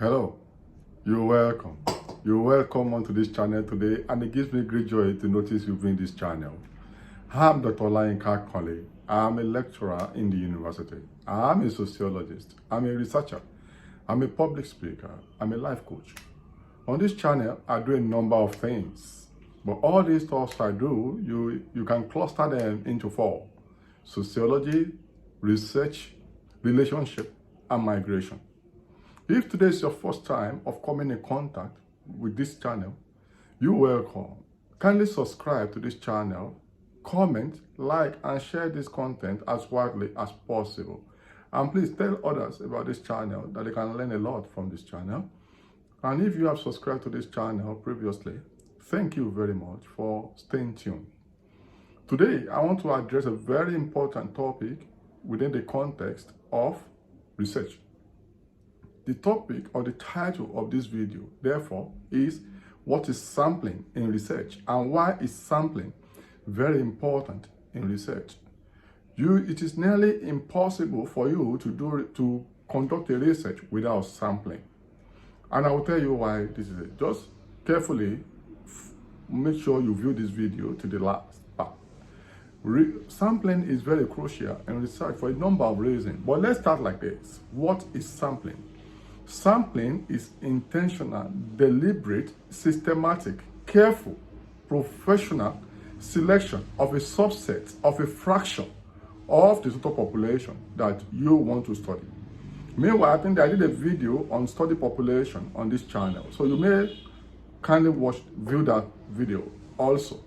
Hello, you're welcome. You're welcome onto this channel today, and it gives me great joy to notice you've been this channel. I'm Dr. Olayinka Kole. I'm a lecturer in the university. I'm a sociologist. I'm a researcher. I'm a public speaker. I'm a life coach. On this channel, I do a number of things, but all these stuff I do, you can cluster them into four: sociology, research, relationship, and migration. If today is your first time of coming in contact with this channel, you're welcome. Kindly subscribe to this channel, comment, like, and share this content as widely as possible. And please tell others about this channel that they can learn a lot from this channel. And if you have subscribed to this channel previously, thank you very much for staying tuned. Today, I want to address a very important topic within the context of research. The topic or the title of this video, therefore, is what is sampling in research and why is sampling very important in research. It is nearly impossible for you to conduct a research without sampling. And I will tell you why this is it. Just carefully make sure you view this video to the last part. Sampling is very crucial in research for a number of reasons. But let's start like this. What is sampling? Sampling is intentional, deliberate, systematic, careful, professional selection of a subset of a fraction of the total population that you want to study. Meanwhile, I think I did a video on study population on this channel, so you may kindly view that video also.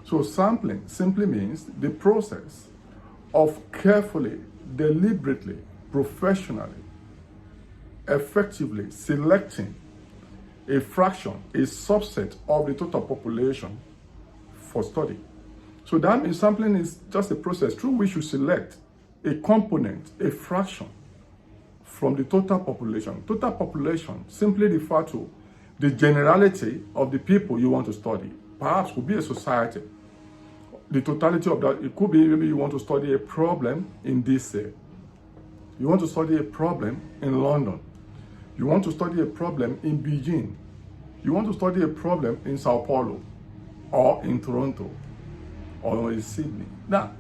So sampling simply means the process of carefully, deliberately, professionally, effectively selecting a fraction, a subset of the total population for study. So that means sampling is just a process through which you select a component, a fraction from the total population. Total population simply refers to the generality of the people you want to study. Perhaps could be a society. The totality of that, it could be maybe you want to study a problem in DC. You want to study a problem in London. You want to study a problem in Beijing. You want to study a problem in Sao Paulo or in Toronto or in Sydney. Now,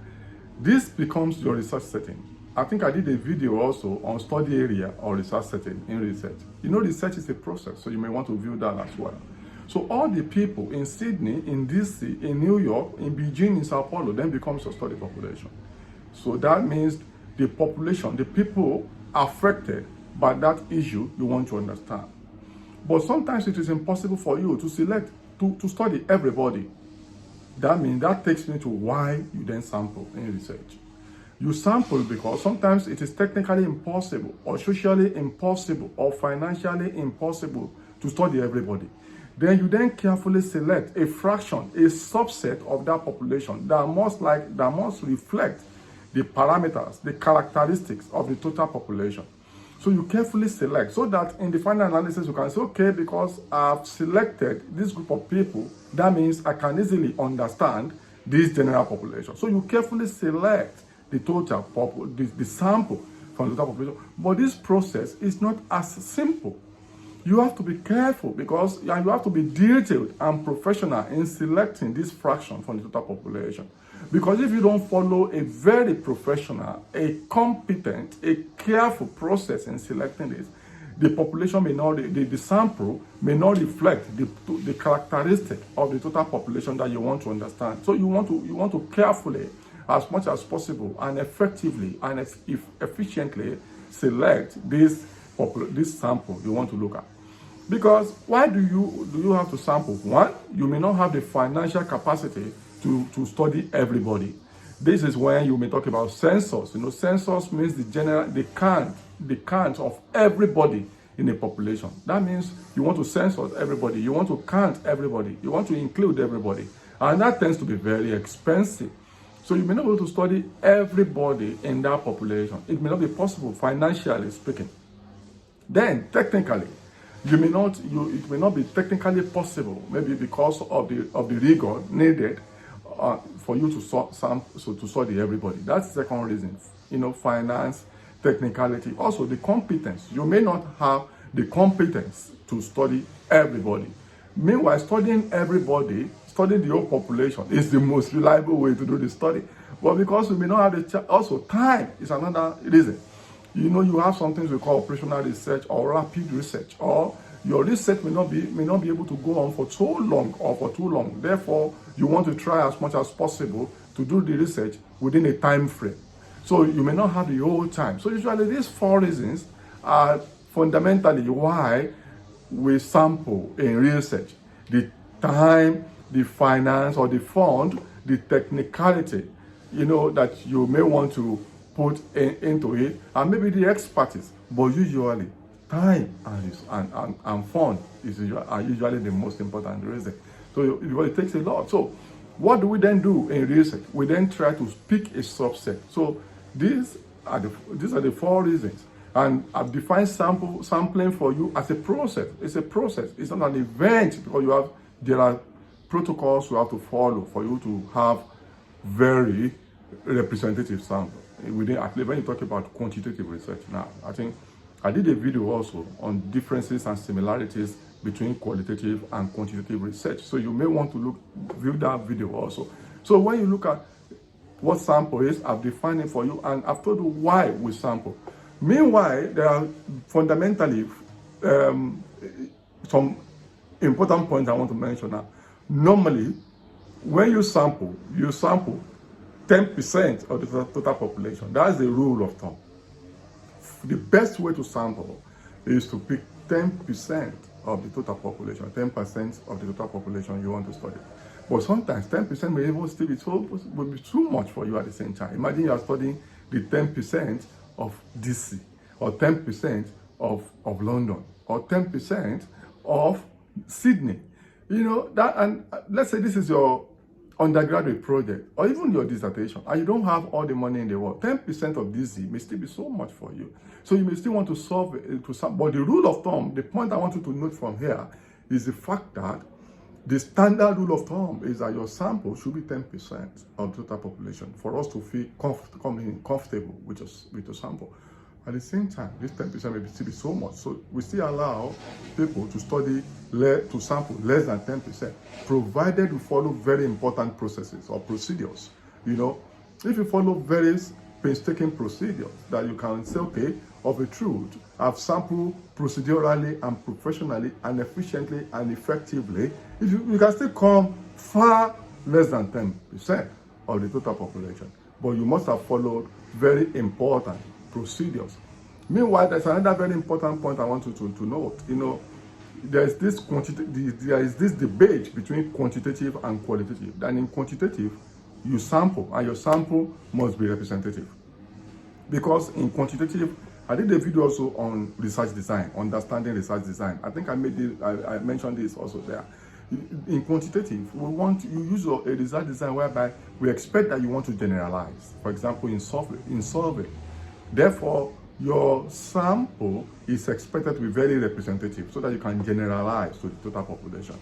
this becomes your research setting. I think I did a video also on study area or research setting in research. You know, research is a process, so you may want to view that as well. So all the people in Sydney, in DC, in New York, in Beijing, in Sao Paulo, then becomes your study population. So that means the population, the people affected by that issue you want to understand. But sometimes it is impossible for you to select, to study everybody. That means that takes me to why you then sample in research. You sample because sometimes it is technically impossible or socially impossible or financially impossible to study everybody. Then you then carefully select a fraction, a subset of that population that must reflect the parameters, the characteristics of the total population. So you carefully select so that in the final analysis you can say, okay, because I've selected this group of people, that means I can easily understand this general population. So you carefully select the total the sample from the total population. But this process is not as simple. You have to be careful because you have to be detailed and professional in selecting this fraction from the total population. Because if you don't follow a very professional, a competent, a careful process in selecting this, the population may not, the sample may not reflect the characteristic of the total population that you want to understand. So you want to carefully, as much as possible, and effectively and efficiently select this sample you want to look at. Because why do you have to sample? One, you may not have the financial capacity to study everybody. This is when you may talk about census. You know, census means the count of everybody in a population. That means you want to census everybody, you want to count everybody, you want to include everybody. And that tends to be very expensive. So you may not be able to study everybody in that population. It may not be possible financially speaking. Then technically, it may not be technically possible, maybe because of the rigor needed for you to study everybody. That's the second reason. You know, finance, technicality, also the competence. You may not have the competence to study everybody. Meanwhile, studying everybody, studying the whole population is the most reliable way to do the study. But because we may not have the also time is another reason. You know, you have some things we call operational research or rapid research, or your research may not be able to go on for so long or for too long. Therefore, you want to try as much as possible to do the research within a time frame. So you may not have the whole time. So usually these 4 reasons are fundamentally why we sample in research: the time, the finance or the fund, the technicality, you know, that you may want to put into it, and maybe the expertise. But usually time and fund are usually the most important reason. So it takes a lot. So what do we then do in research? We then try to pick a subset. So these are the 4 reasons. And I've defined sampling for you as a process. It's a process. It's not an event, because there are protocols you have to follow for you to have very representative sample. Within, at least when you talk about quantitative research. Now, I think I did a video also on differences and similarities between qualitative and quantitative research. So you may want to view that video also. So when you look at what sample is, I've defined it for you, and I've told you why we sample. Meanwhile, there are fundamentally some important points I want to mention now. Normally, when you sample 10% of the total population. That's the rule of thumb. The best way to sample is to pick 10% of the total population, 10% of the total population you want to study. But sometimes 10% may even still be too much for you at the same time. Imagine you are studying the 10% of DC, or 10% of London, or 10% of Sydney. You know, that, and let's say this is your undergraduate project, or even your dissertation, and you don't have all the money in the world. 10% of DC may still be so much for you. So you may still want to solve it to some, but the rule of thumb, the point I want you to note from here is the fact that the standard rule of thumb is that your sample should be 10% of the total population for us to feel comfortable with the sample. At the same time, this 10% may still be so much. So we still allow people to to sample less than 10%, provided we follow very important processes or procedures. You know, if you follow various painstaking procedures that you can say, okay, of a truth, I've sampled procedurally and professionally and efficiently and effectively, you can still come far less than 10% of the total population. But you must have followed very important procedures. Meanwhile, there's another very important point I want you to note. You know, there is this debate between quantitative and qualitative. And in quantitative, you sample, and your sample must be representative. Because in quantitative, I did a video also on research design, understanding research design. I think I mentioned this also there. In quantitative, you use a research design whereby we expect that you want to generalize. For example, in survey. Therefore, your sample is expected to be very representative so that you can generalize to the total population.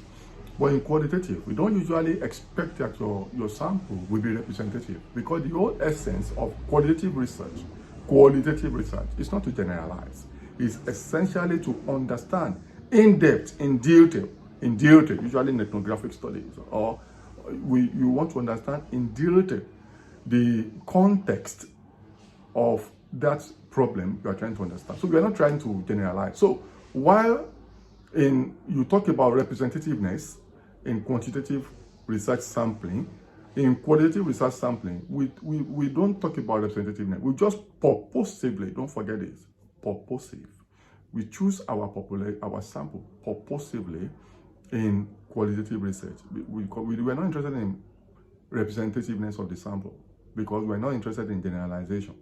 But in qualitative, we don't usually expect that your sample will be representative, because the whole essence of qualitative research is not to generalize. It's essentially to understand in depth, in detail, usually in ethnographic studies, or you want to understand in detail the context of that problem you are trying to understand. So we are not trying to generalize. So while you talk about representativeness in quantitative research sampling, in qualitative research sampling, we don't talk about representativeness. We just purposively, don't forget this, purposive. We choose our sample purposively in qualitative research. We're not interested in representativeness of the sample, because we're not interested in generalization.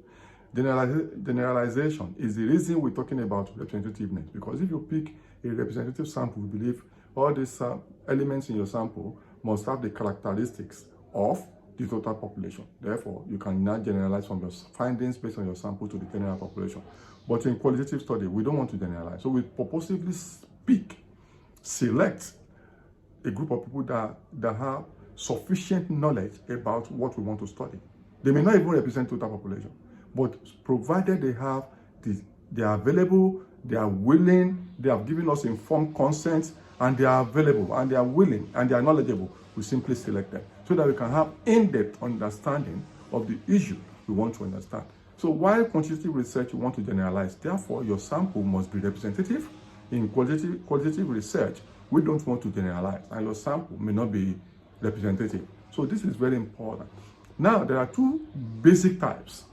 Generalization is the reason we're talking about representativeness, because if you pick a representative sample, we believe all these elements in your sample must have the characteristics of the total population. Therefore, you can now generalize from your findings based on your sample to the general population. But in qualitative study, we don't want to generalize. So we purposely select a group of people that have sufficient knowledge about what we want to study. They may not even represent total population, but provided they are available, they are willing, they have given us informed consent, and they are available, and they are willing, and they are knowledgeable, we simply select them so that we can have in-depth understanding of the issue we want to understand. So while quantitative research you want to generalize, therefore your sample must be representative. In qualitative research, we don't want to generalize, and your sample may not be representative. So this is very important. Now, there are two basic types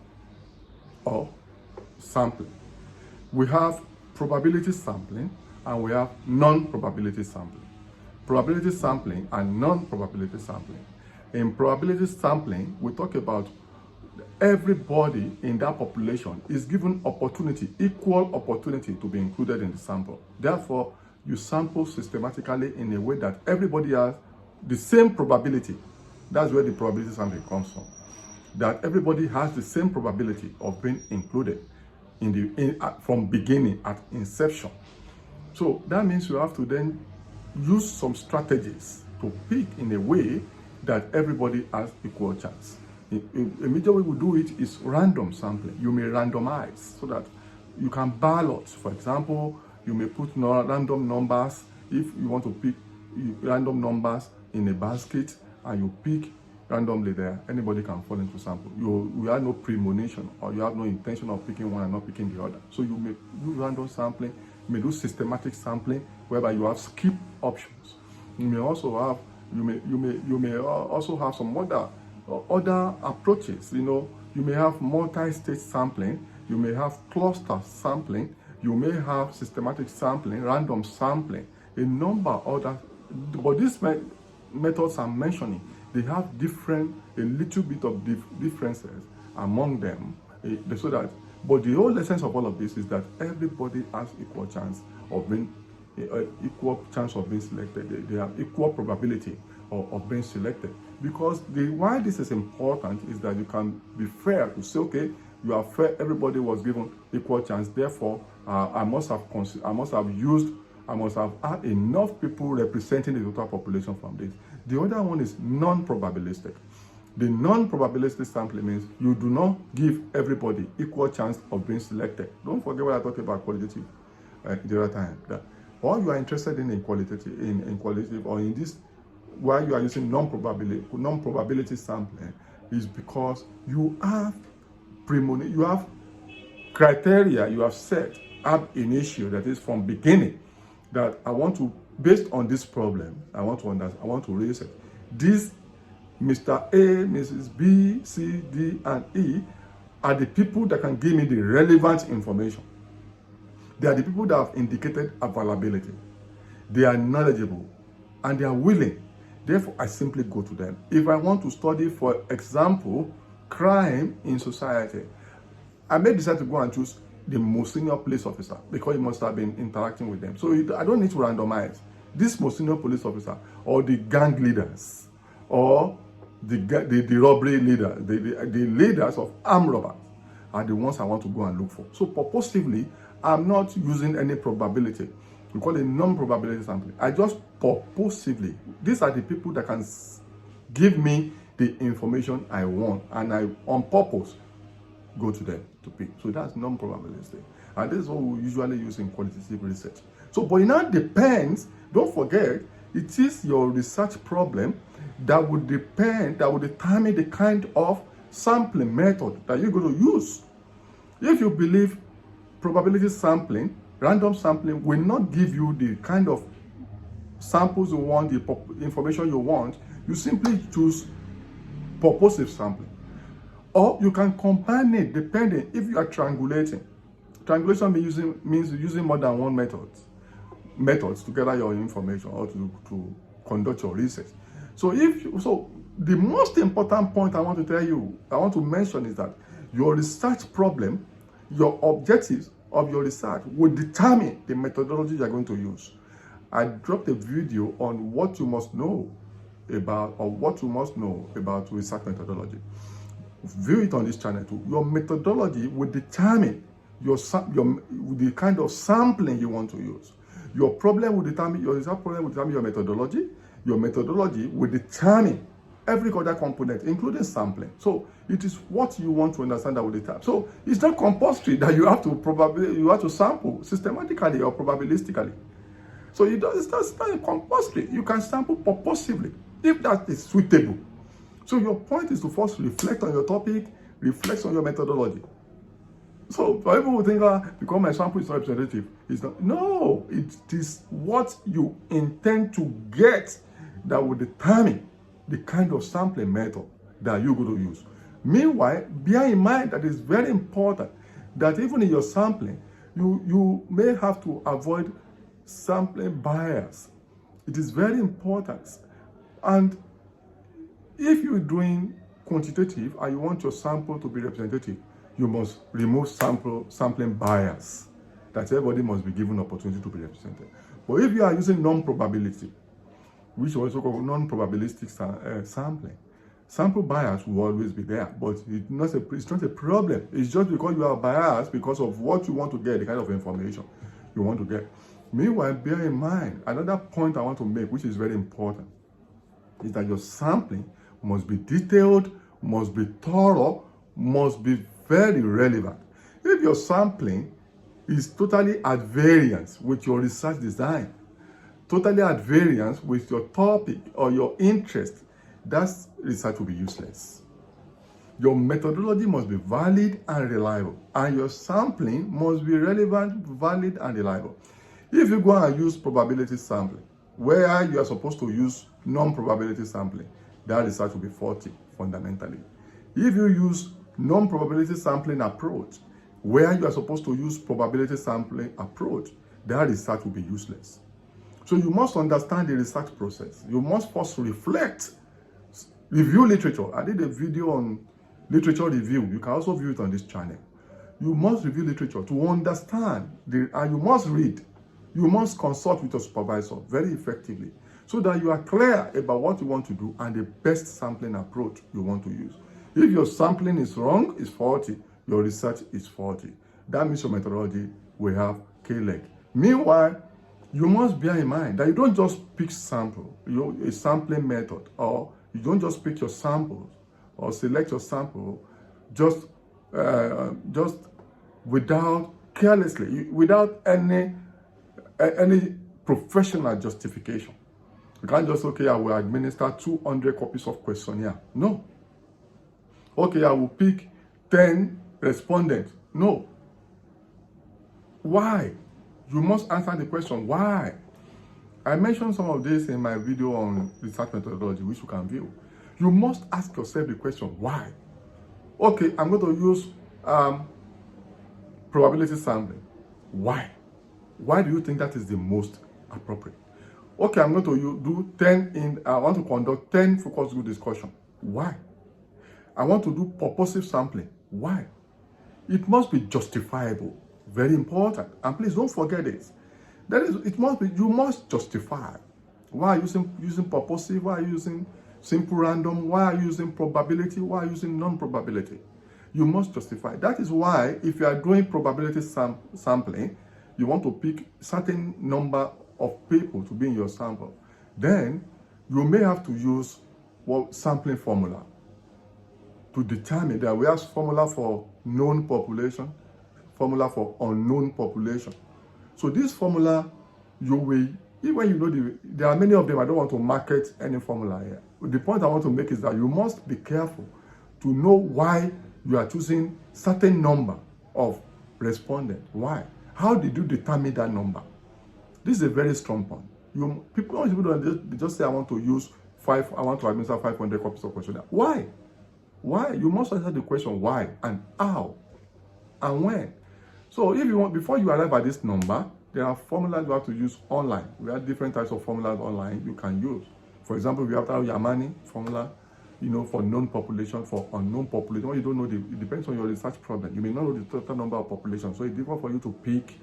of sampling. We have probability sampling and we have non-probability sampling. Probability sampling and non-probability sampling. In probability sampling, we talk about everybody in that population is given opportunity, equal opportunity to be included in the sample. Therefore, you sample systematically in a way that everybody has the same probability. That's where the probability sampling comes from. That everybody has the same probability of being included from beginning, at inception. So that means you have to then use some strategies to pick in a way that everybody has equal chance. A major way we do it is random sampling. You may randomize so that you can ballot. For example, you may put random numbers. If you want to pick random numbers in a basket and you pick randomly there, anybody can fall into sample. You have no premonition, or you have no intention of picking one and not picking the other. So you may do random sampling, you may do systematic sampling, whereby you have skip options. You may also have also have some other approaches. You may have multi-stage sampling, you may have cluster sampling, you may have systematic sampling, random sampling, a number of other. But these methods I'm mentioning, they have a little bit of differences among them, so that. But the whole essence of all of this is that everybody has equal chance of being selected. They have equal probability of being selected. Because why this is important is that you can be fair to say, okay, you are fair. Everybody was given equal chance. Therefore, I must have had enough people representing the total population from this. The other one is non-probabilistic. The non-probabilistic sampling means you do not give everybody equal chance of being selected. Don't forget what I talked about qualitative the other time. That all you are interested in qualitative or in this, why you are using non-probability sampling, is because you have criteria you have set ab initio, that is from beginning, that I want to, based on this problem, I want to raise it. This Mr. A, Mrs. B, C, D, and E are the people that can give me the relevant information. They are the people that have indicated availability. They are knowledgeable and they are willing. Therefore, I simply go to them. If I want to study, for example, crime in society, I may decide to go and choose the most senior police officer because he must have been interacting with them. So I don't need to randomize. This most senior police officer, or the gang leaders, or the robbery leaders, the leaders of armed robbers, are the ones I want to go and look for. So purposively, I'm not using any probability. We call it non-probability sampling. I just purposively, these are the people that can give me the information I want, and I, on purpose, go to them to pick. So that's non-probabilistic. And this is what we usually use in qualitative research. So, but it now depends, don't forget, it is your research problem that would determine the kind of sampling method that you're going to use. If you believe probability sampling, random sampling will not give you the kind of samples you want, the information you want, you simply choose purposive sampling. Or you can combine it depending if you are triangulating. Triangulation means using more than one methods to gather your information or to conduct your research. So the most important point I want to mention is that your research problem, your objectives of your research will determine the methodology you are going to use. I dropped a video on what you must know about research methodology. View it on this channel too. Your methodology will determine the kind of sampling you want to use. Your research problem will determine your methodology. Your methodology will determine every other component, including sampling. So it is what you want to understand with the type. So it's not compulsory that you have to sample systematically or probabilistically. So it's not compulsory. You can sample purposively if that is suitable. So your point is to first reflect on your topic, reflect on your methodology. So for people who think, because my sample is not representative, it's not. No, it is what you intend to get that will determine the kind of sampling method that you're going to use. Meanwhile, bear in mind that it's very important that even in your sampling, you may have to avoid sampling bias. It is very important. And if you're doing quantitative and you want your sample to be representative, you must remove sampling bias, that everybody must be given opportunity to be represented. But if you are using non-probability, which is also called non-probabilistic sampling, sample bias will always be there, but it's not a problem. It's just because you are biased because of what you want to get, the kind of information you want to get. Meanwhile, bear in mind, another point I want to make, which is very important, is that your sampling must be detailed, must be thorough, must be very relevant. If your sampling is totally at variance with your research design, totally at variance with your topic or your interest, that research will be useless. Your methodology must be valid and reliable, and your sampling must be relevant, valid, and reliable. If you go and use probability sampling, where you are supposed to use non-probability sampling, that research will be faulty fundamentally. If you use non-probability sampling approach, where you are supposed to use probability sampling approach, that research will be useless. So you must understand the research process. You must first reflect, review literature. I did a video on literature review. You can also view it on this channel. You must review literature to understand, and you must read. You must consult with your supervisor very effectively so that you are clear about what you want to do and the best sampling approach you want to use. If your sampling is wrong, is faulty, your research is faulty. That means your methodology will have K-leg. Meanwhile, you must bear in mind that you don't just pick sample, a sampling method, or you don't just pick your samples or select your sample just without carelessly, without any professional justification. You can't just, okay, I will administer 200 copies of questionnaire. No. Okay, I will pick 10 respondents. No. Why? You must answer the question, why? I mentioned some of this in my video on research methodology, which you can view. You must ask yourself the question, why? Okay, I'm going to use probability sampling. Why? Why do you think that is the most appropriate? Okay, I'm going to do 10 I want to conduct 10 focus group discussion. Why? I want to do purposive sampling. Why? It must be justifiable. Very important. And please don't forget this. You must justify. Why are you using purposive? Why are you using simple random? Why are you using probability? Why are you using non-probability? You must justify. That is why if you are doing probability sampling, you want to pick certain number of people to be in your sample. Then you may have to use sampling formula to determine that we have formula for known population, formula for unknown population. So this formula, you will, even you know, there are many of them. I don't want to market any formula here. The point I want to make is that you must be careful to know why you are choosing certain number of respondents. Why? How did you determine that number? This is a very strong point. People don't just say, I want to administer 500 copies of questionnaire. Why? Why? You must answer the question why and how and when. So if you want, before you arrive at this number, there are formulas you have to use online. We have different types of formulas online you can use. For example, we have the Yamani formula, for known population, for unknown population. When you don't know, it depends on your research problem. You may not know the total number of population, so it's difficult for you to pick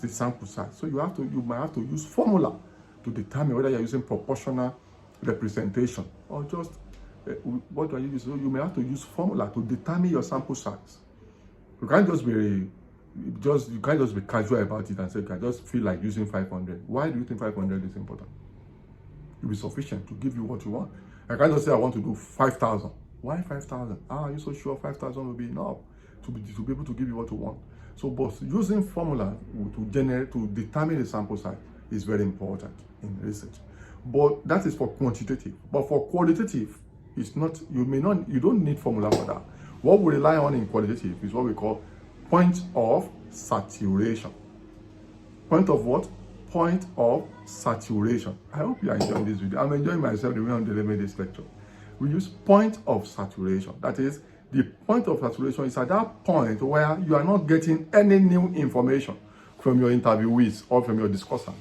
the sample size. So you might have to use formula to determine whether you're using proportional representation or just what are you using. So you may have to use formula to determine your sample size. You can't just be casual about it and say, I just feel like using 500. Why do you think 500 is important? It will be sufficient to give you what you want. I can't just say I want to do 5,000. Why 5,000? Are you so sure 5,000 will be enough to be able to give you what you want? So, but using formula to determine the sample size is very important in research. But that is for quantitative. But for qualitative, it's not. You don't need formula for that. What we rely on in qualitative is what we call point of saturation. Point of what? Point of saturation. I hope you are enjoying this video. I'm enjoying myself the way I'm delivering this lecture. We use point of saturation. That is, the point of saturation is at that point where you are not getting any new information from your interviewees or from your discussant.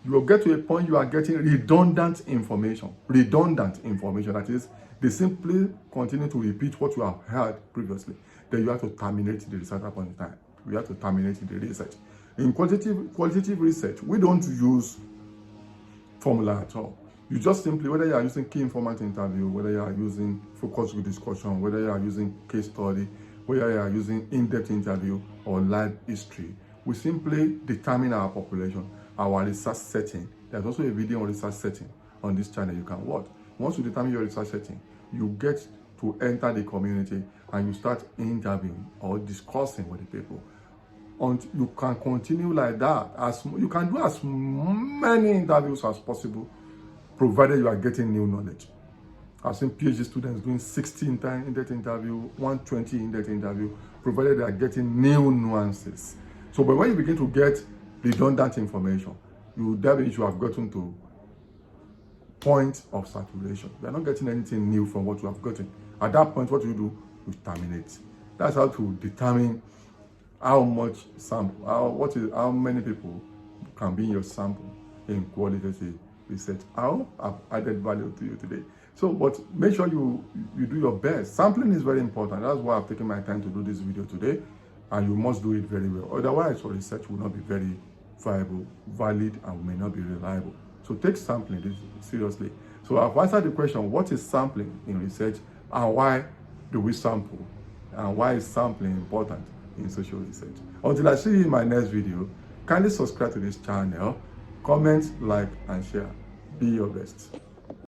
You will get to a point you are getting redundant information. Redundant information. That is, they simply continue to repeat what you have heard previously. Then you have to terminate the research at that point in time. You have to terminate the research. In qualitative research, we don't use formula at all. You just simply, whether you are using key informant interview, whether you are using focus group discussion, whether you are using case study, whether you are using in-depth interview or live history, we simply determine our population, our research setting. There's also a video on research setting on this channel you can watch. Once you determine your research setting, you get to enter the community and you start interviewing or discussing with the people. And you can continue like that. You can do as many interviews as possible, provided you are getting new knowledge. I've seen PhD students doing 60 in-depth interview, 120 in-depth interview, provided they are getting new nuances. So, but when you begin to get redundant information, you have gotten to point of saturation. You are not getting anything new from what you have gotten. At that point, what you terminate. That's how to determine how much sample, how many people can be in your sample in qualitative research. How I've added value to you today. So, but make sure you do your best. Sampling is very important. That's why I've taken my time to do this video today, and you must do it very well. Otherwise, your research will not be very viable, valid, and may not be reliable. So take sampling seriously. So I've answered the question, what is sampling in research, and why do we sample, and why is sampling important in social research? Until I see you in my next video, kindly subscribe to this channel, comment, like, and share. Be your best.